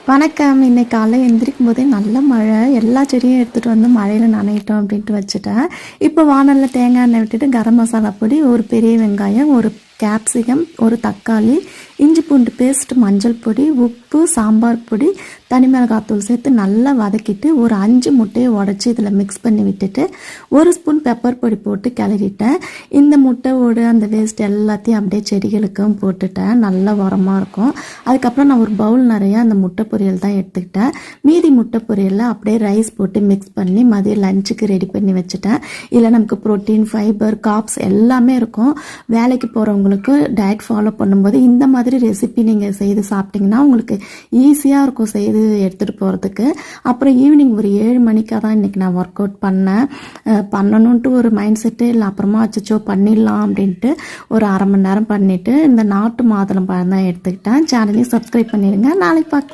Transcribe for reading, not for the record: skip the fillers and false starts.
வணக்கம். இன்னைக்கு காலைல எந்திரிக்கும் போதே நல்ல மழை. எல்லா செடியும் எடுத்துகிட்டு வந்து மழையில் நனையிட்டோம் அப்படின்ட்டு வச்சுட்டேன். இப்போ வானலில் தேங்காய் எண்ணெய் விட்டுட்டு கரம் மசாலா பொடி, ஒரு பெரிய வெங்காயம், ஒரு கேப்சிகம், ஒரு தக்காளி, இஞ்சி பூண்டு பேஸ்ட், மஞ்சள் பொடி, உப்பு, சாம்பார் பொடி, தனி மிளகாத்தூள் சேர்த்து நல்லா வதக்கிட்டு ஒரு 5 முட்டையை உடச்சி இதில் மிக்ஸ் பண்ணி விட்டுட்டு 1 ஸ்பூன் பெப்பர் பொடி போட்டு கிளறிட்டேன். இந்த முட்டை ஓடு அந்த வேஸ்ட் எல்லாத்தையும் அப்படியே செடிகளுக்கும் போட்டுட்டேன். நல்லா உரமாக இருக்கும். அதுக்கப்புறம் நான் ஒரு பவுல் நிறையா அந்த முட்டை பொரியல் தான் எடுத்துக்கிட்டேன். மீதி முட்டை பொரியலில் அப்படியே ரைஸ் போட்டு மிக்ஸ் பண்ணி மதியம் லஞ்சுக்கு ரெடி பண்ணி வச்சுட்டேன். இல்லை நமக்கு ப்ரோட்டீன், ஃபைபர், காப்ஸ் எல்லாமே இருக்கும். வேலைக்கு போகிறவங்களுக்கு டயட் ஃபாலோ பண்ணும்போது இந்த மாதிரி ரெசிபி நீங்கள் செய்து சாப்பிட்டிங்கன்னா உங்களுக்கு ஈஸியாக இருக்கும் செய்து எடுத்துகிட்டு போகிறதுக்கு. அப்புறம் ஈவினிங் ஒரு 7 மணிக்காக தான் இன்றைக்கி நான் ஒர்க் அவுட் பண்ணணுன்ட்டு ஒரு மைண்ட் செட்டு இல்லை. அப்புறமா அச்சோ பண்ணிடலாம் அப்படின்ட்டு ஒரு 1/2 மணி நேரம் பண்ணிவிட்டு இந்த நாட்டு மாதுளம் பழம் தான் எடுத்துக்கிட்டேன். சேனலையும் சப்ஸ்கிரைப் பண்ணிடுங்க. நாளைக்கு பார்க்கலாம்.